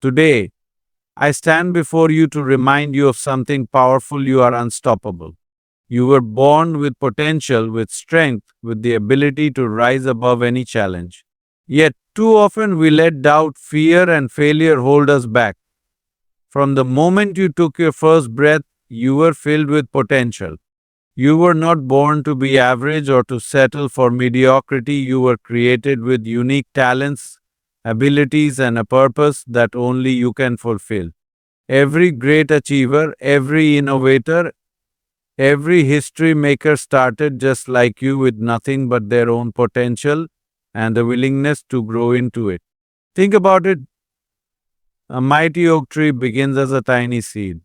Today, I stand before you to remind you of something powerful. You are unstoppable. You were born with potential, with strength, with the ability to rise above any challenge. Yet, too often we let doubt, fear, and failure hold us back. From the moment you took your first breath, you were filled with potential. You were not born to be average or to settle for mediocrity. You were created with unique talents, abilities, and a purpose that only you can fulfill. Every great achiever, every innovator, every history maker started just like you with nothing but their own potential and the willingness to grow into it. Think about it. A mighty oak tree begins as a tiny seed.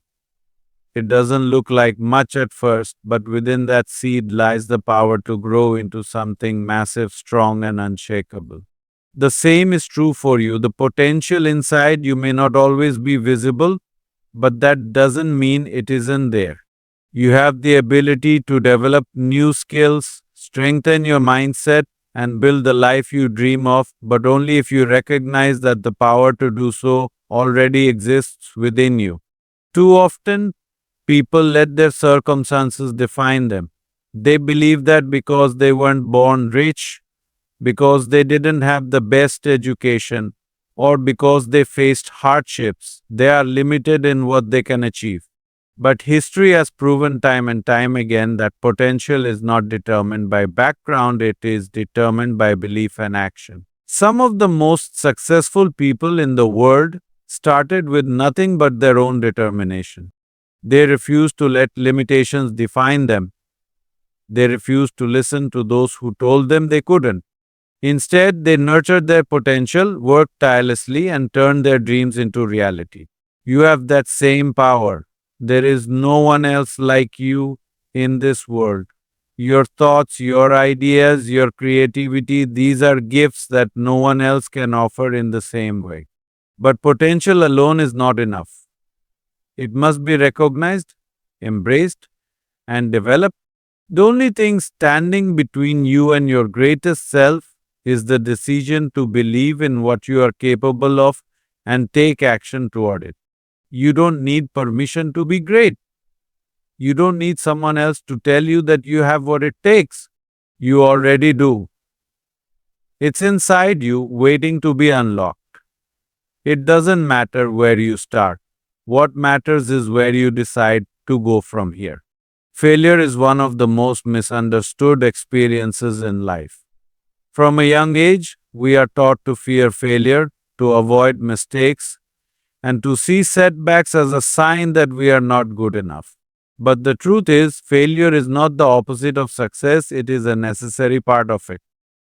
It doesn't look like much at first, but within that seed lies the power to grow into something massive, strong, and unshakable. The same is true for you. The potential inside you may not always be visible, but that doesn't mean it isn't there. You have the ability to develop new skills, strengthen your mindset, and build the life you dream of, but only if you recognize that the power to do so already exists within you. Too often, people let their circumstances define them. They believe that because they weren't born rich, because they didn't have the best education, or because they faced hardships, they are limited in what they can achieve. But history has proven time and time again that potential is not determined by background, it is determined by belief and action. Some of the most successful people in the world started with nothing but their own determination. They refused to let limitations define them. They refused to listen to those who told them they couldn't. Instead, they nurtured their potential, worked tirelessly, and turned their dreams into reality. You have that same power. There is no one else like you in this world. Your thoughts, your ideas, your creativity, these are gifts that no one else can offer in the same way. But potential alone is not enough. It must be recognized, embraced, and developed. The only thing standing between you and your greatest self is the decision to believe in what you are capable of and take action toward it. You don't need permission to be great. You don't need someone else to tell you that you have what it takes. You already do. It's inside you, waiting to be unlocked. It doesn't matter where you start. What matters is where you decide to go from here. Failure is one of the most misunderstood experiences in life. From a young age, we are taught to fear failure, to avoid mistakes, and to see setbacks as a sign that we are not good enough. But the truth is, failure is not the opposite of success, it is a necessary part of it.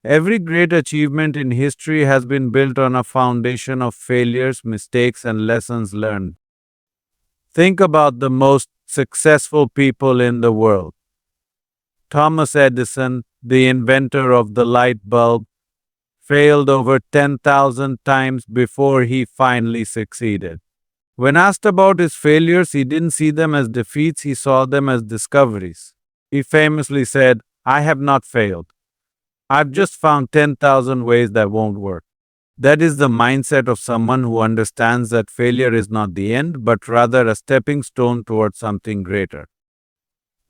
Every great achievement in history has been built on a foundation of failures, mistakes, and lessons learned. Think about the most successful people in the world. Thomas Edison, the inventor of the light bulb, failed over 10,000 times before he finally succeeded. When asked about his failures, he didn't see them as defeats, he saw them as discoveries. He famously said, "I have not failed. I've just found 10,000 ways that won't work." That is the mindset of someone who understands that failure is not the end, but rather a stepping stone towards something greater.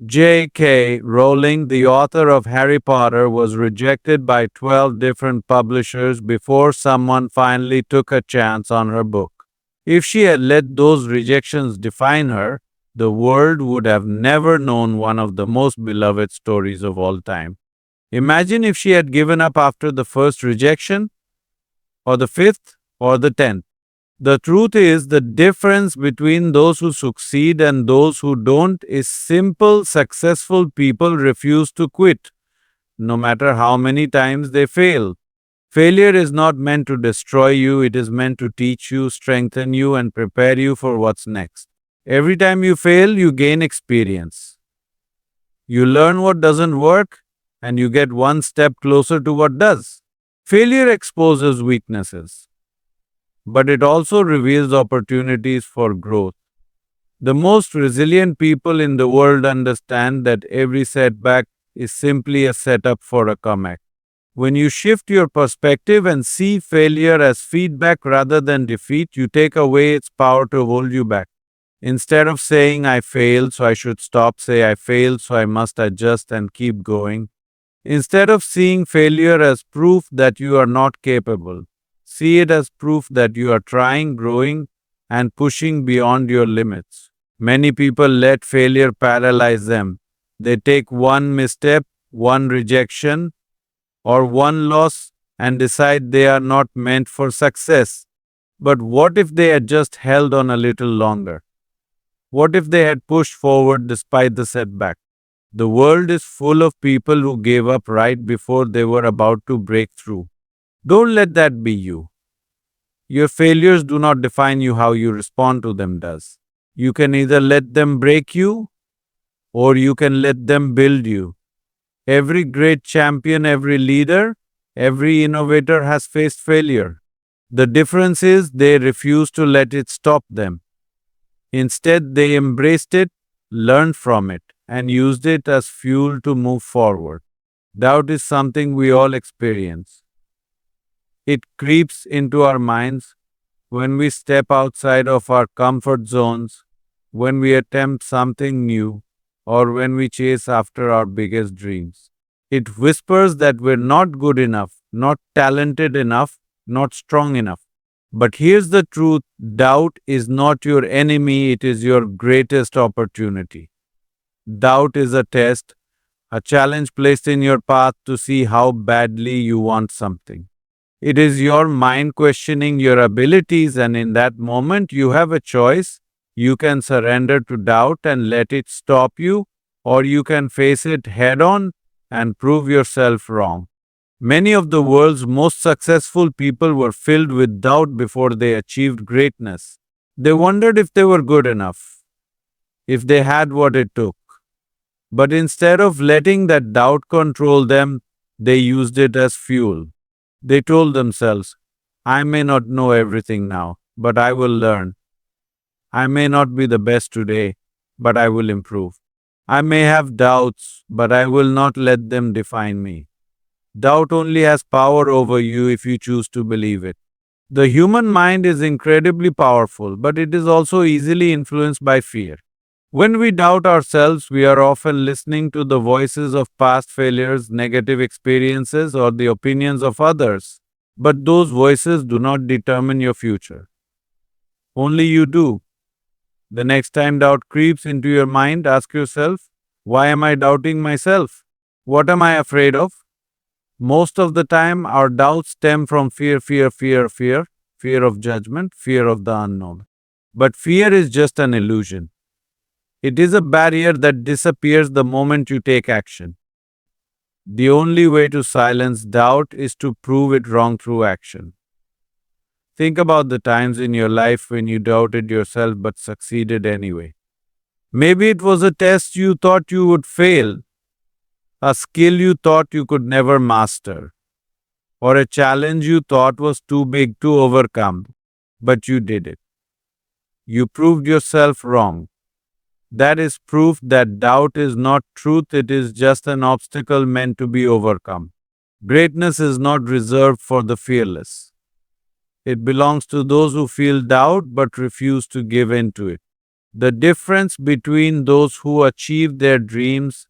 J.K. Rowling, the author of Harry Potter, was rejected by 12 different publishers before someone finally took a chance on her book. If she had let those rejections define her, the world would have never known one of the most beloved stories of all time. Imagine if she had given up after the first rejection, or the fifth, or the 10th. The truth is, the difference between those who succeed and those who don't is simple. Successful people refuse to quit, no matter how many times they fail. Failure is not meant to destroy you, it is meant to teach you, strengthen you, and prepare you for what's next. Every time you fail, you gain experience. You learn what doesn't work, and you get one step closer to what does. Failure exposes weaknesses, but it also reveals opportunities for growth. The most resilient people in the world understand that every setback is simply a setup for a comeback. When you shift your perspective and see failure as feedback rather than defeat, you take away its power to hold you back. Instead of saying, I failed, so I should stop, say, I failed, so I must adjust and keep going. Instead of seeing failure as proof that you are not capable, see it as proof that you are trying, growing, and pushing beyond your limits. Many people let failure paralyze them. They take one misstep, one rejection, or one loss and decide they are not meant for success. But what if they had just held on a little longer? What if they had pushed forward despite the setback? The world is full of people who gave up right before they were about to break through. Don't let that be you. Your failures do not define you, how you respond to them does. You can either let them break you or you can let them build you. Every great champion, every leader, every innovator has faced failure. The difference is they refuse to let it stop them. Instead, they embraced it, learned from it, and used it as fuel to move forward. Doubt is something we all experience. It creeps into our minds when we step outside of our comfort zones, when we attempt something new, or when we chase after our biggest dreams. It whispers that we're not good enough, not talented enough, not strong enough. But here's the truth: doubt is not your enemy, it is your greatest opportunity. Doubt is a test, a challenge placed in your path to see how badly you want something. It is your mind questioning your abilities, and in that moment, you have a choice. You can surrender to doubt and let it stop you, or you can face it head on and prove yourself wrong. Many of the world's most successful people were filled with doubt before they achieved greatness. They wondered if they were good enough, if they had what it took. But instead of letting that doubt control them, they used it as fuel. They told themselves, I may not know everything now, but I will learn. I may not be the best today, but I will improve. I may have doubts, but I will not let them define me. Doubt only has power over you if you choose to believe it. The human mind is incredibly powerful, but it is also easily influenced by fear. When we doubt ourselves, we are often listening to the voices of past failures, negative experiences, or the opinions of others. But those voices do not determine your future. Only you do. The next time doubt creeps into your mind, ask yourself, why am I doubting myself? What am I afraid of? Most of the time, our doubts stem from fear of judgment, fear of the unknown. But fear is just an illusion. It is a barrier that disappears the moment you take action. The only way to silence doubt is to prove it wrong through action. Think about the times in your life when you doubted yourself but succeeded anyway. Maybe it was a test you thought you would fail, a skill you thought you could never master, or a challenge you thought was too big to overcome, but you did it. You proved yourself wrong. That is proof that doubt is not truth, it is just an obstacle meant to be overcome. Greatness is not reserved for the fearless. It belongs to those who feel doubt but refuse to give in to it. The difference between those who achieve their dreams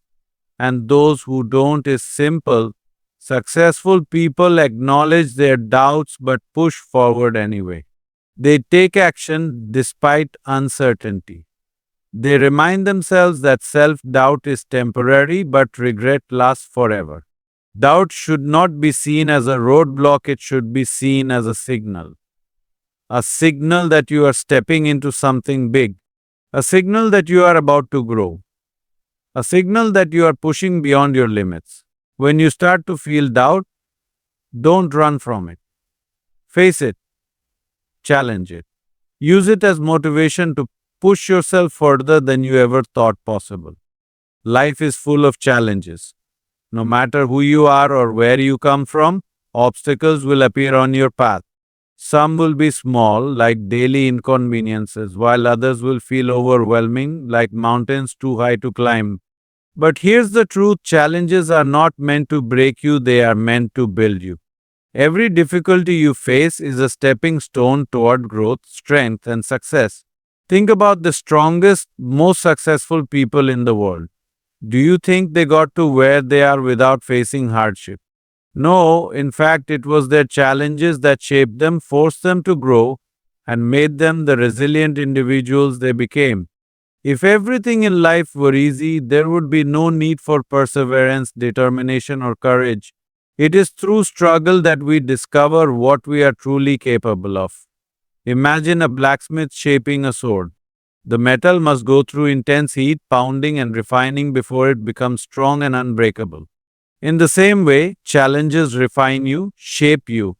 and those who don't is simple. Successful people acknowledge their doubts but push forward anyway. They take action despite uncertainty. They remind themselves that self-doubt is temporary but regret lasts forever. Doubt should not be seen as a roadblock, it should be seen as a signal. A signal that you are stepping into something big. A signal that you are about to grow. A signal that you are pushing beyond your limits. When you start to feel doubt, don't run from it. Face it. Challenge it. Use it as motivation to push yourself further than you ever thought possible. Life is full of challenges. No matter who you are or where you come from, obstacles will appear on your path. Some will be small, like daily inconveniences, while others will feel overwhelming, like mountains too high to climb. But here's the truth, challenges are not meant to break you, they are meant to build you. Every difficulty you face is a stepping stone toward growth, strength, and success. Think about the strongest, most successful people in the world. Do you think they got to where they are without facing hardship? No, in fact, it was their challenges that shaped them, forced them to grow, and made them the resilient individuals they became. If everything in life were easy, there would be no need for perseverance, determination, or courage. It is through struggle that we discover what we are truly capable of. Imagine a blacksmith shaping a sword. The metal must go through intense heat, pounding and refining before it becomes strong and unbreakable. In the same way, challenges refine you, shape you,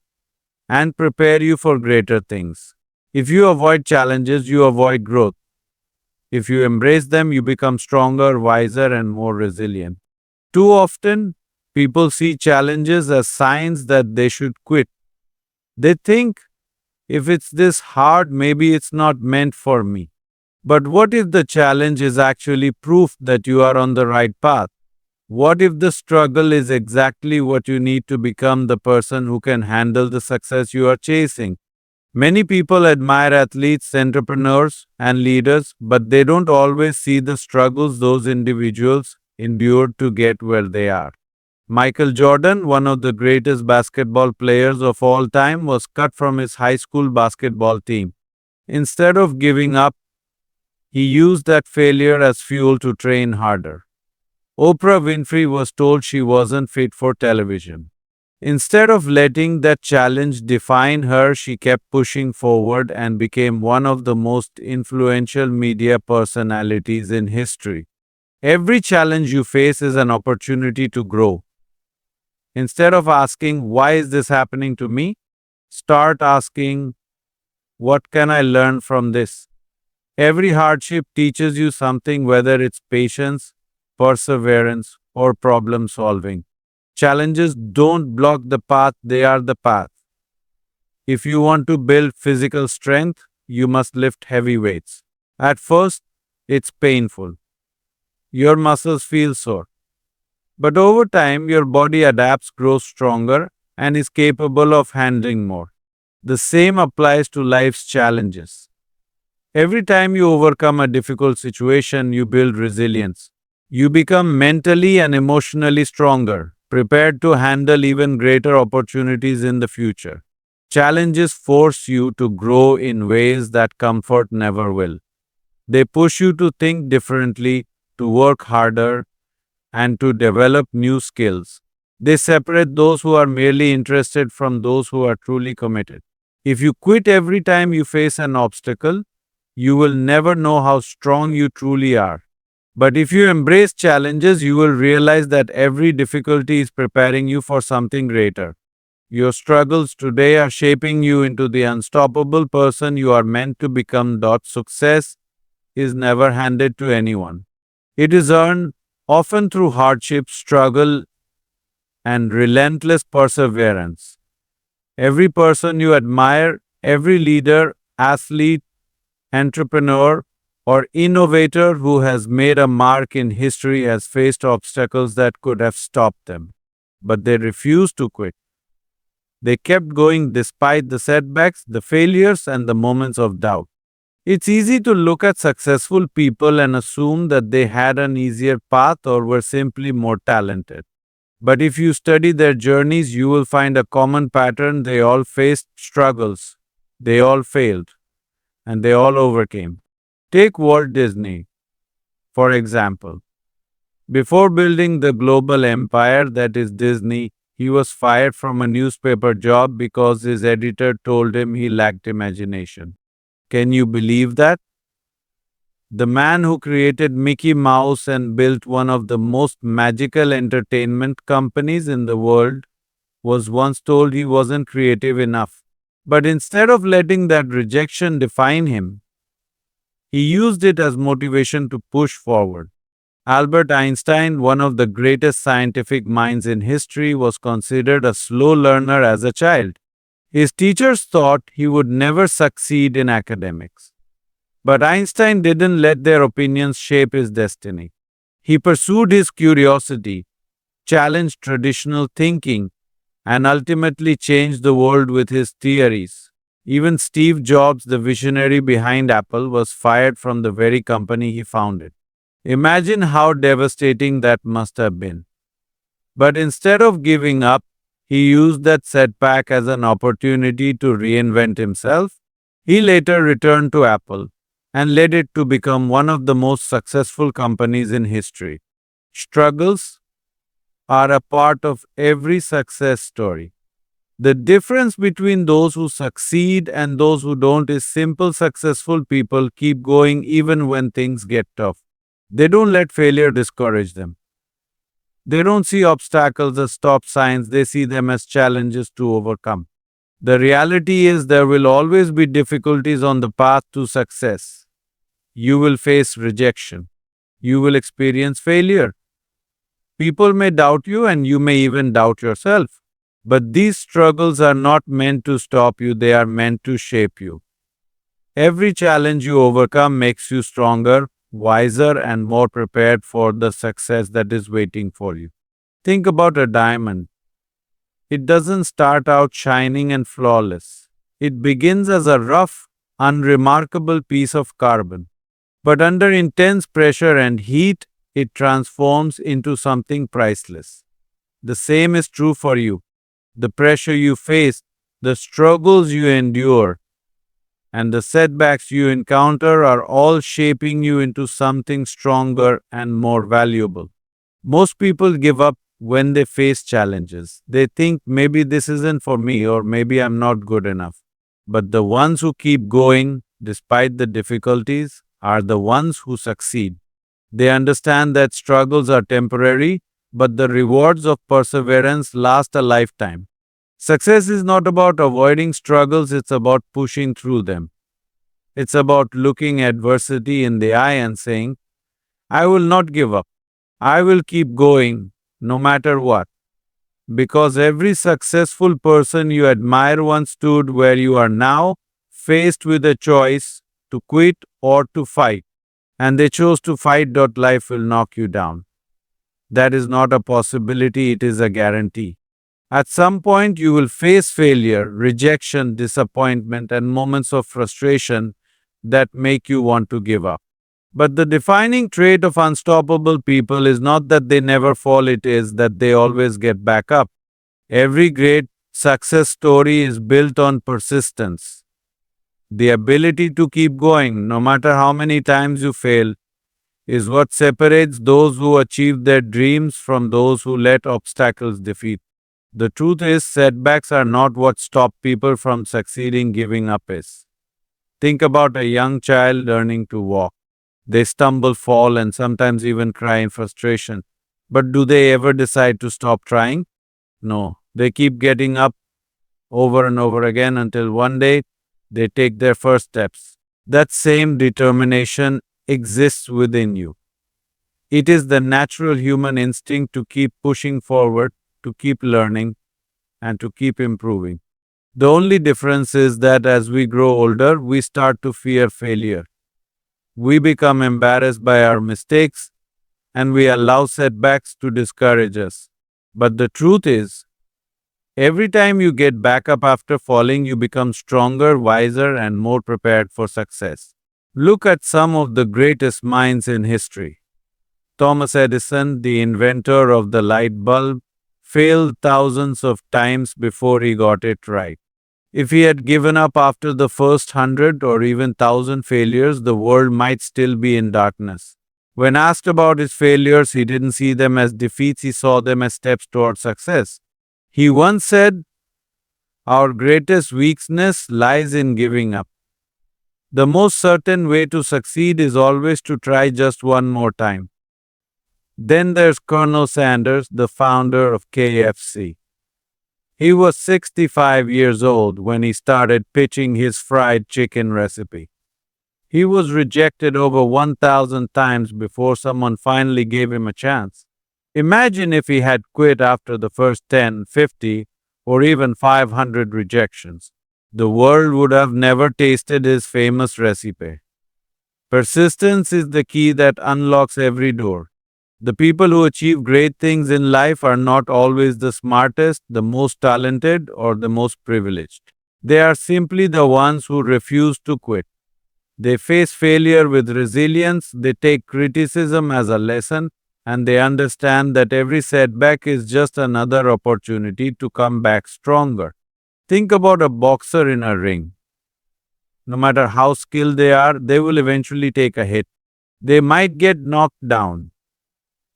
and prepare you for greater things. If you avoid challenges, you avoid growth. If you embrace them, you become stronger, wiser, and more resilient. Too often, people see challenges as signs that they should quit. They think, if it's this hard, maybe it's not meant for me. But what if the challenge is actually proof that you are on the right path? What if the struggle is exactly what you need to become the person who can handle the success you are chasing? Many people admire athletes, entrepreneurs, and leaders, but they don't always see the struggles those individuals endured to get where they are. Michael Jordan, one of the greatest basketball players of all time, was cut from his high school basketball team. Instead of giving up, he used that failure as fuel to train harder. Oprah Winfrey was told she wasn't fit for television. Instead of letting that challenge define her, she kept pushing forward and became one of the most influential media personalities in history. Every challenge you face is an opportunity to grow. Instead of asking, "Why is this happening to me?" start asking, "What can I learn from this?" Every hardship teaches you something, whether it's patience, perseverance, or problem solving. Challenges don't block the path, they are the path. If you want to build physical strength, you must lift heavy weights. At first, it's painful. Your muscles feel sore. But over time, your body adapts, grows stronger, and is capable of handling more. The same applies to life's challenges. Every time you overcome a difficult situation, you build resilience. You become mentally and emotionally stronger, prepared to handle even greater opportunities in the future. Challenges force you to grow in ways that comfort never will. They push you to think differently, to work harder, and to develop new skills. They separate those who are merely interested from those who are truly committed. If you quit every time you face an obstacle, you will never know how strong you truly are. But if you embrace challenges, you will realize that every difficulty is preparing you for something greater. Your struggles today are shaping you into the unstoppable person you are meant to become. Success is never handed to anyone. It is earned often through hardship, struggle, and relentless perseverance. Every person you admire, every leader, athlete, entrepreneur, or innovator who has made a mark in history has faced obstacles that could have stopped them. But they refused to quit. They kept going despite the setbacks, the failures, and the moments of doubt. It's easy to look at successful people and assume that they had an easier path or were simply more talented. But if you study their journeys, you will find a common pattern. They all faced struggles. They all failed. And they all overcame. Take Walt Disney, for example. Before building the global empire that is Disney, he was fired from a newspaper job because his editor told him he lacked imagination. Can you believe that? The man who created Mickey Mouse and built one of the most magical entertainment companies in the world was once told he wasn't creative enough. But instead of letting that rejection define him, he used it as motivation to push forward. Albert Einstein, one of the greatest scientific minds in history, was considered a slow learner as a child. His teachers thought he would never succeed in academics. But Einstein didn't let their opinions shape his destiny. He pursued his curiosity, challenged traditional thinking, and ultimately changed the world with his theories. Even Steve Jobs, the visionary behind Apple, was fired from the very company he founded. Imagine how devastating that must have been. But instead of giving up, he used that setback as an opportunity to reinvent himself. He later returned to Apple and led it to become one of the most successful companies in history. Struggles are a part of every success story. The difference between those who succeed and those who don't is simple. Successful people keep going even when things get tough. They don't let failure discourage them. They don't see obstacles as stop signs, they see them as challenges to overcome. The reality is there will always be difficulties on the path to success. You will face rejection. You will experience failure. People may doubt you and you may even doubt yourself. But these struggles are not meant to stop you, they are meant to shape you. Every challenge you overcome makes you stronger, wiser, and more prepared for the success that is waiting for you. Think about a diamond. It doesn't start out shining and flawless. It begins as a rough, unremarkable piece of carbon. But under intense pressure and heat, it transforms into something priceless. The same is true for you. The pressure you face, the struggles you endure, and the setbacks you encounter are all shaping you into something stronger and more valuable. Most people give up when they face challenges. They think maybe this isn't for me or maybe I'm not good enough. But the ones who keep going despite the difficulties are the ones who succeed. They understand that struggles are temporary, but the rewards of perseverance last a lifetime. Success is not about avoiding struggles, it's about pushing through them. It's about looking adversity in the eye and saying, I will not give up. I will keep going, no matter what. Because every successful person you admire once stood where you are now, faced with a choice to quit or to fight. And they chose to fight. Life will knock you down. That is not a possibility, it is a guarantee. At some point, you will face failure, rejection, disappointment, and moments of frustration that make you want to give up. But the defining trait of unstoppable people is not that they never fall, it is that they always get back up. Every great success story is built on persistence. The ability to keep going, no matter how many times you fail, is what separates those who achieve their dreams from those who let obstacles defeat. The truth is, setbacks are not what stop people from succeeding. Giving up is. Think about a young child learning to walk. They stumble, fall, and sometimes even cry in frustration. But do they ever decide to stop trying? No. They keep getting up over and over again until one day they take their first steps. That same determination exists within you. It is the natural human instinct to keep pushing forward, to keep learning, and to keep improving. The only difference is that as we grow older, we start to fear failure. We become embarrassed by our mistakes, and we allow setbacks to discourage us. But the truth is, every time you get back up after falling, you become stronger, wiser, and more prepared for success. Look at some of the greatest minds in history. Thomas Edison, the inventor of the light bulb, failed thousands of times before he got it right. If he had given up after the first 100 or even 1,000 failures, the world might still be in darkness. When asked about his failures, he didn't see them as defeats, he saw them as steps toward success. He once said, "Our greatest weakness lies in giving up. The most certain way to succeed is always to try just one more time." Then there's Colonel Sanders, the founder of KFC. He was 65 years old when he started pitching his fried chicken recipe. He was rejected over 1,000 times before someone finally gave him a chance. Imagine if he had quit after the first 10, 50, or even 500 rejections. The world would have never tasted his famous recipe. Persistence is the key that unlocks every door. The people who achieve great things in life are not always the smartest, the most talented, or the most privileged. They are simply the ones who refuse to quit. They face failure with resilience, they take criticism as a lesson, and they understand that every setback is just another opportunity to come back stronger. Think about a boxer in a ring. No matter how skilled they are, they will eventually take a hit. They might get knocked down.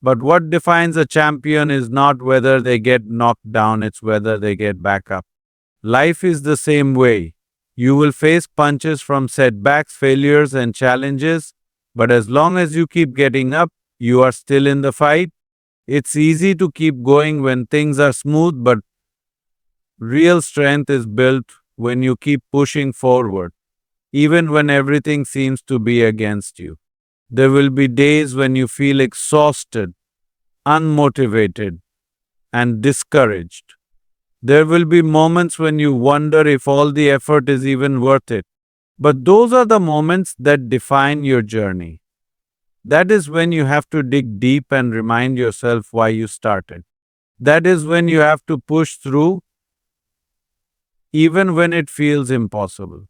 But what defines a champion is not whether they get knocked down, it's whether they get back up. Life is the same way. You will face punches from setbacks, failures, and challenges, but as long as you keep getting up, you are still in the fight. It's easy to keep going when things are smooth, but real strength is built when you keep pushing forward, even when everything seems to be against you. There will be days when you feel exhausted, unmotivated, and discouraged. There will be moments when you wonder if all the effort is even worth it. But those are the moments that define your journey. That is when you have to dig deep and remind yourself why you started. That is when you have to push through, even when it feels impossible.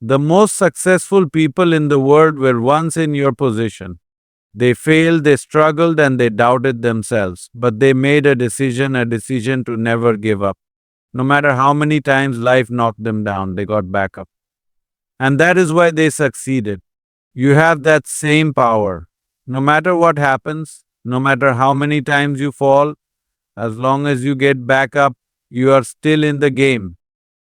The most successful people in the world were once in your position. They failed, they struggled, and they doubted themselves, but they made a decision to never give up. No matter how many times life knocked them down, they got back up. And that is why they succeeded. You have that same power. No matter what happens, no matter how many times you fall, as long as you get back up, you are still in the game.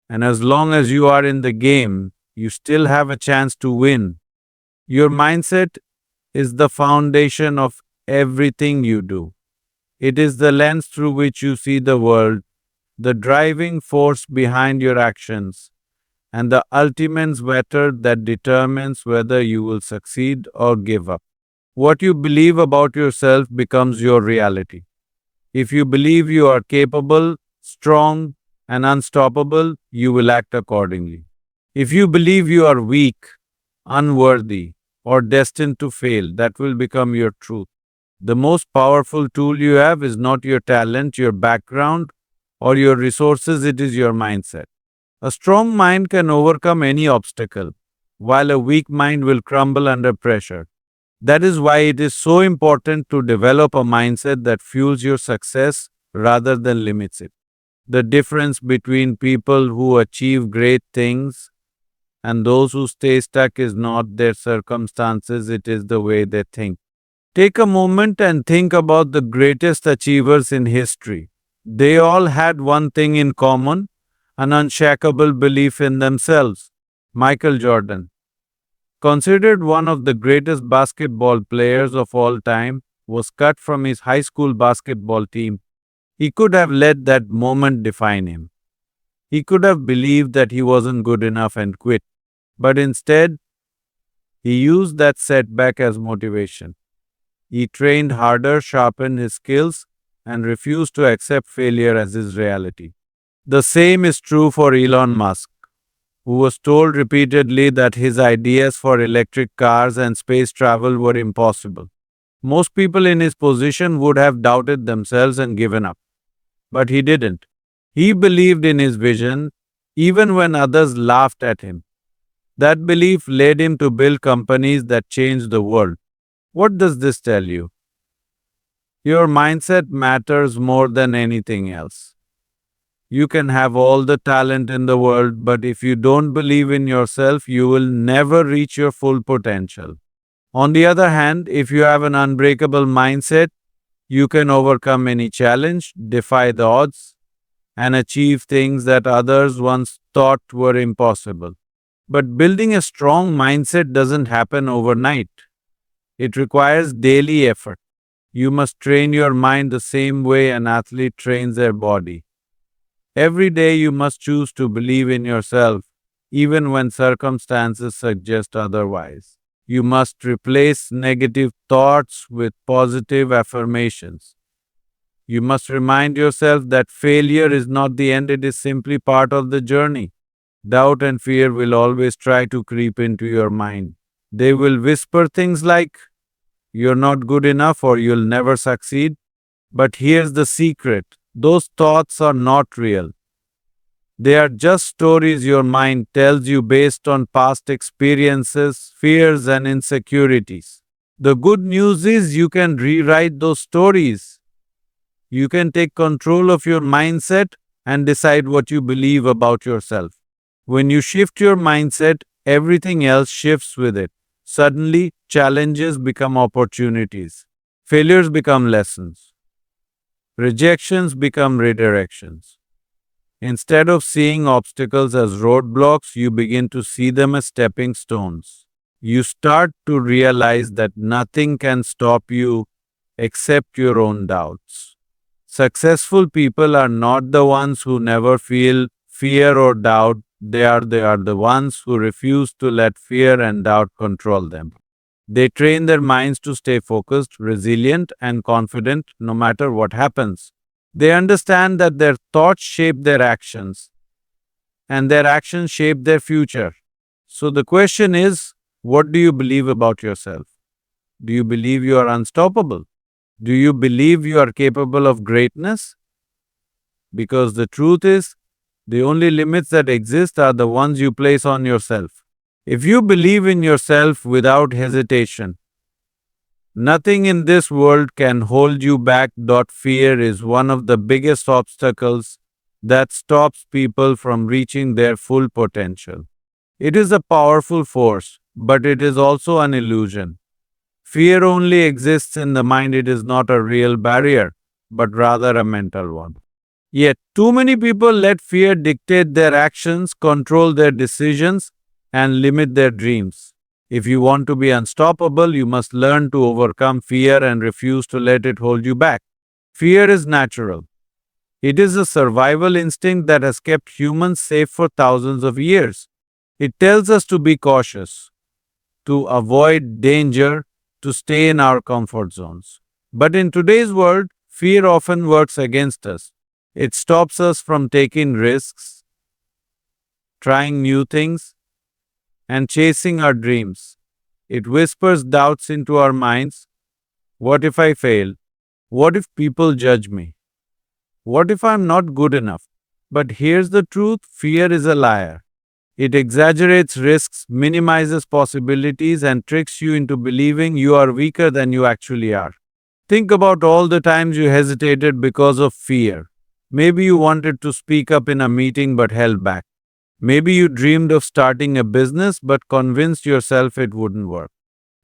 And as long as you are in the game, you still have a chance to win. Your mindset is the foundation of everything you do. It is the lens through which you see the world, the driving force behind your actions, and the ultimate sweater that determines whether you will succeed or give up. What you believe about yourself becomes your reality. If you believe you are capable, strong, and unstoppable, you will act accordingly. If you believe you are weak, unworthy, or destined to fail, that will become your truth. The most powerful tool you have is not your talent, your background, or your resources, it is your mindset. A strong mind can overcome any obstacle, while a weak mind will crumble under pressure. That is why it is so important to develop a mindset that fuels your success rather than limits it. The difference between people who achieve great things and those who stay stuck is not their circumstances, it is the way they think. Take a moment and think about the greatest achievers in history. They all had one thing in common, an unshakable belief in themselves. Michael Jordan, considered one of the greatest basketball players of all time, was cut from his high school basketball team. He could have let that moment define him. He could have believed that he wasn't good enough and quit. But instead, he used that setback as motivation. He trained harder, sharpened his skills, and refused to accept failure as his reality. The same is true for Elon Musk, who was told repeatedly that his ideas for electric cars and space travel were impossible. Most people in his position would have doubted themselves and given up. But he didn't. He believed in his vision, even when others laughed at him. That belief led him to build companies that changed the world. What does this tell you? Your mindset matters more than anything else. You can have all the talent in the world, but if you don't believe in yourself, you will never reach your full potential. On the other hand, if you have an unbreakable mindset, you can overcome any challenge, defy the odds, and achieve things that others once thought were impossible. But building a strong mindset doesn't happen overnight. It requires daily effort. You must train your mind the same way an athlete trains their body. Every day you must choose to believe in yourself, even when circumstances suggest otherwise. You must replace negative thoughts with positive affirmations. You must remind yourself that failure is not the end, it is simply part of the journey. Doubt and fear will always try to creep into your mind. They will whisper things like, you're not good enough, or you'll never succeed. But here's the secret: those thoughts are not real. They are just stories your mind tells you based on past experiences, fears, and insecurities. The good news is you can rewrite those stories. You can take control of your mindset and decide what you believe about yourself. When you shift your mindset, everything else shifts with it. Suddenly, challenges become opportunities. Failures become lessons. Rejections become redirections. Instead of seeing obstacles as roadblocks, you begin to see them as stepping stones. You start to realize that nothing can stop you except your own doubts. Successful people are not the ones who never feel fear or doubt. They are the ones who refuse to let fear and doubt control them. They train their minds to stay focused, resilient, and confident no matter what happens. They understand that their thoughts shape their actions, and their actions shape their future. So the question is, what do you believe about yourself? Do you believe you are unstoppable? Do you believe you are capable of greatness? Because the truth is, the only limits that exist are the ones you place on yourself. If you believe in yourself without hesitation, nothing in this world can hold you back. Fear is one of the biggest obstacles that stops people from reaching their full potential. It is a powerful force, but it is also an illusion. Fear only exists in the mind. It is not a real barrier, but rather a mental one. Yet, too many people let fear dictate their actions, control their decisions, and limit their dreams. If you want to be unstoppable, you must learn to overcome fear and refuse to let it hold you back. Fear is natural. It is a survival instinct that has kept humans safe for thousands of years. It tells us to be cautious, to avoid danger, to stay in our comfort zones. But in today's world, fear often works against us. It stops us from taking risks, trying new things, and chasing our dreams. It whispers doubts into our minds. What if I fail? What if people judge me? What if I'm not good enough? But here's the truth: fear is a liar. It exaggerates risks, minimizes possibilities, and tricks you into believing you are weaker than you actually are. Think about all the times you hesitated because of fear. Maybe you wanted to speak up in a meeting but held back. Maybe you dreamed of starting a business but convinced yourself it wouldn't work.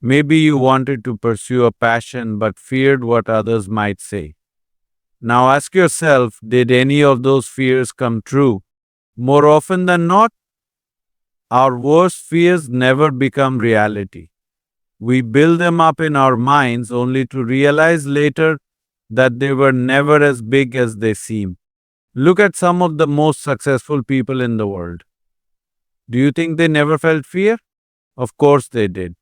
Maybe you wanted to pursue a passion but feared what others might say. Now ask yourself, did any of those fears come true? More often than not, our worst fears never become reality. We build them up in our minds only to realize later that they were never as big as they seem. Look at some of the most successful people in the world. Do you think they never felt fear? Of course they did.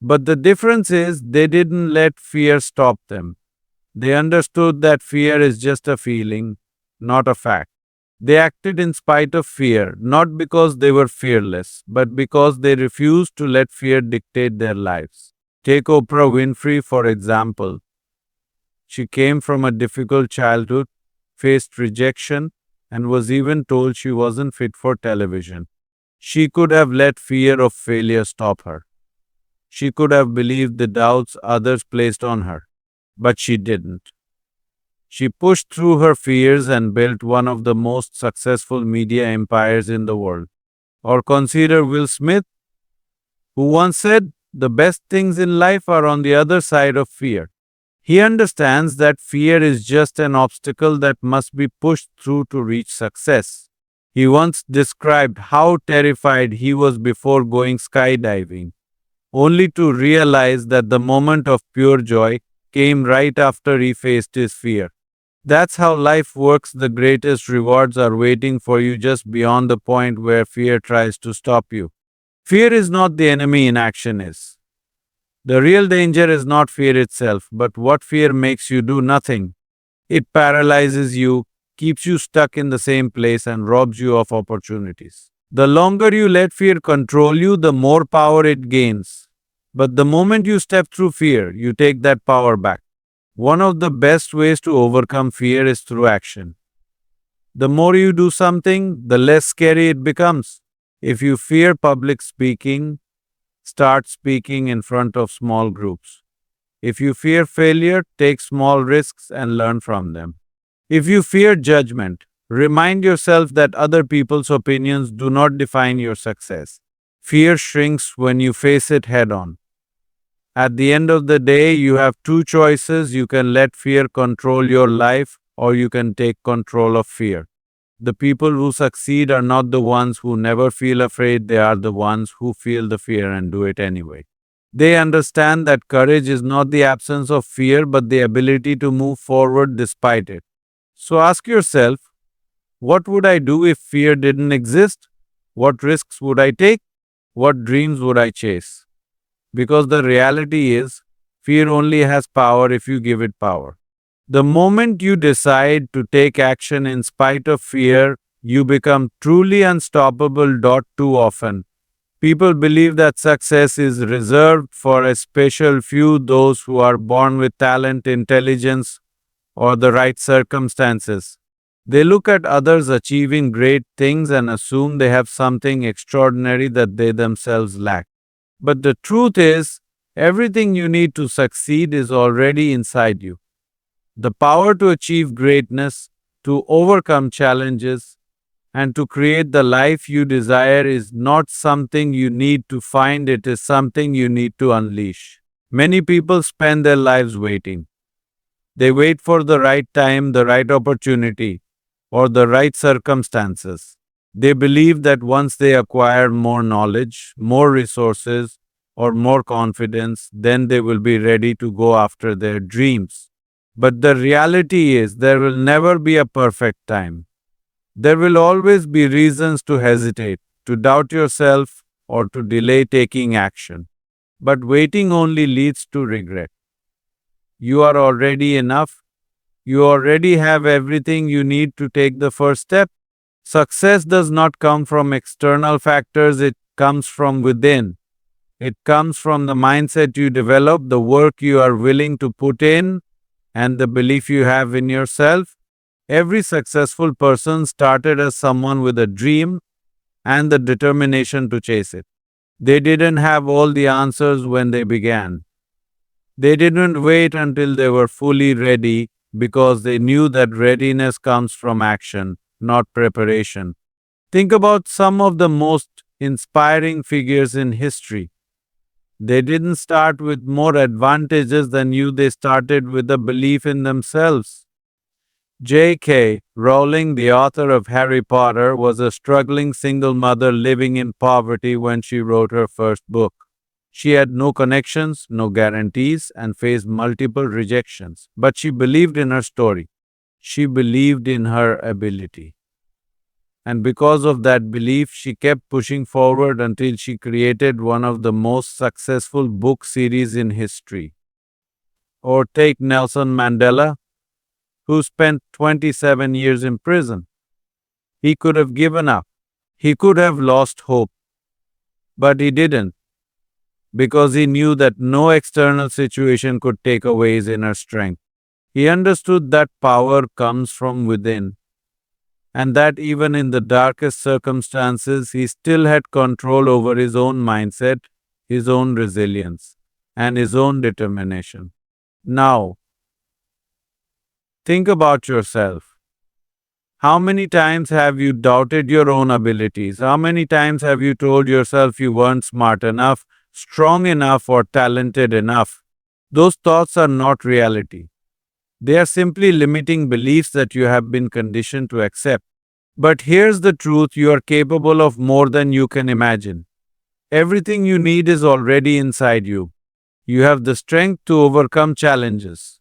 But the difference is they didn't let fear stop them. They understood that fear is just a feeling, not a fact. They acted in spite of fear, not because they were fearless, but because they refused to let fear dictate their lives. Take Oprah Winfrey, for example. She came from a difficult childhood, faced rejection, and was even told she wasn't fit for television. She could have let fear of failure stop her. She could have believed the doubts others placed on her, but she didn't. She pushed through her fears and built one of the most successful media empires in the world. Or consider Will Smith, who once said, "The best things in life are on the other side of fear." He understands that fear is just an obstacle that must be pushed through to reach success. He once described how terrified he was before going skydiving, only to realize that the moment of pure joy came right after he faced his fear. That's how life works. The greatest rewards are waiting for you just beyond the point where fear tries to stop you. Fear is not the enemy, inaction is. The real danger is not fear itself, but what fear makes you do nothing. It paralyzes you, keeps you stuck in the same place, and robs you of opportunities. The longer you let fear control you, the more power it gains. But the moment you step through fear, you take that power back. One of the best ways to overcome fear is through action. The more you do something, the less scary it becomes. If you fear public speaking, start speaking in front of small groups. If you fear failure, take small risks and learn from them. If you fear judgment, remind yourself that other people's opinions do not define your success. Fear shrinks when you face it head on. At the end of the day, you have two choices. You can let fear control your life, or you can take control of fear. The people who succeed are not the ones who never feel afraid, they are the ones who feel the fear and do it anyway. They understand that courage is not the absence of fear, but the ability to move forward despite it. So ask yourself, what would I do if fear didn't exist? What risks would I take? What dreams would I chase? Because the reality is, fear only has power if you give it power. The moment you decide to take action in spite of fear, you become truly unstoppable. Too often, people believe that success is reserved for a special few, those who are born with talent, intelligence, or the right circumstances. They look at others achieving great things and assume they have something extraordinary that they themselves lack. But the truth is, everything you need to succeed is already inside you. The power to achieve greatness, to overcome challenges, and to create the life you desire is not something you need to find, it is something you need to unleash. Many people spend their lives waiting. They wait for the right time, the right opportunity, or the right circumstances. They believe that once they acquire more knowledge, more resources, or more confidence, then they will be ready to go after their dreams. But the reality is, there will never be a perfect time. There will always be reasons to hesitate, to doubt yourself, or to delay taking action. But waiting only leads to regret. You are already enough. You already have everything you need to take the first step. Success does not come from external factors, it comes from within. It comes from the mindset you develop, the work you are willing to put in, and the belief you have in yourself. Every successful person started as someone with a dream and the determination to chase it. They didn't have all the answers when they began. They didn't wait until they were fully ready because they knew that readiness comes from action, not preparation. Think about some of the most inspiring figures in history. They didn't start with more advantages than you, they started with a belief in themselves. J.K. Rowling, the author of Harry Potter, was a struggling single mother living in poverty when she wrote her first book. She had no connections, no guarantees, and faced multiple rejections. But she believed in her story. She believed in her ability. And because of that belief, she kept pushing forward until she created one of the most successful book series in history. Or take Nelson Mandela, who spent 27 years in prison. He could have given up. He could have lost hope. But he didn't, because he knew that no external situation could take away his inner strength. He understood that power comes from within, and that even in the darkest circumstances, he still had control over his own mindset, his own resilience, and his own determination. Now, think about yourself. How many times have you doubted your own abilities? How many times have you told yourself you weren't smart enough, strong enough, or talented enough? Those thoughts are not reality. They are simply limiting beliefs that you have been conditioned to accept. But here's the truth, you are capable of more than you can imagine. Everything you need is already inside you. You have the strength to overcome challenges.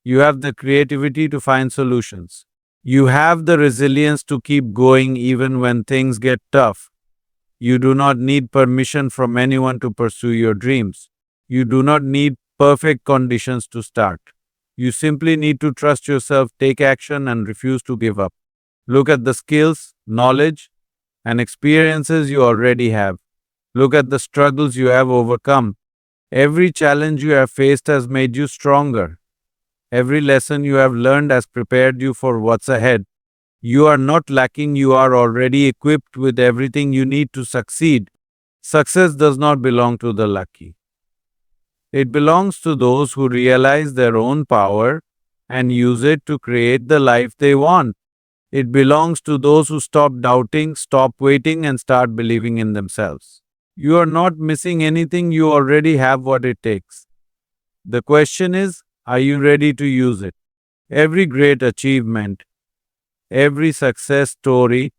You have the creativity to find solutions. You have the resilience to keep going even when things get tough. You do not need permission from anyone to pursue your dreams. You do not need perfect conditions to start. You simply need to trust yourself, take action, and refuse to give up. Look at the skills, knowledge, and experiences you already have. Look at the struggles you have overcome. Every challenge you have faced has made you stronger. Every lesson you have learned has prepared you for what's ahead. You are not lacking, you are already equipped with everything you need to succeed. Success does not belong to the lucky. It belongs to those who realize their own power and use it to create the life they want. It belongs to those who stop doubting, stop waiting, and start believing in themselves. You are not missing anything, you already have what it takes. The question is, are you ready to use it? Every great achievement, every success story,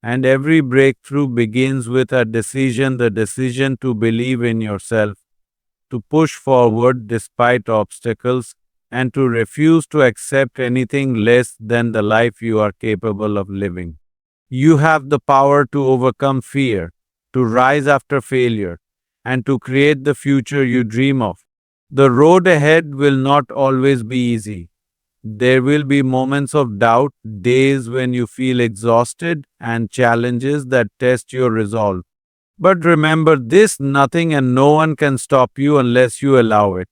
and every breakthrough begins with a decision, the decision to believe in yourself, to push forward despite obstacles, and to refuse to accept anything less than the life you are capable of living. You have the power to overcome fear, to rise after failure, and to create the future you dream of. The road ahead will not always be easy. There will be moments of doubt, days when you feel exhausted, and challenges that test your resolve. But remember this, nothing and no one can stop you unless you allow it.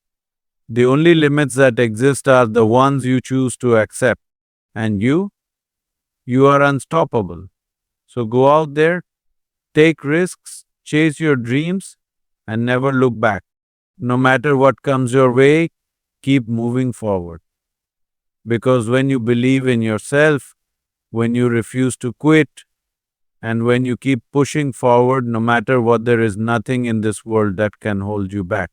The only limits that exist are the ones you choose to accept. And you are unstoppable. So go out there, take risks, chase your dreams, and never look back. No matter what comes your way, keep moving forward. Because when you believe in yourself, when you refuse to quit, and when you keep pushing forward, no matter what, there is nothing in this world that can hold you back.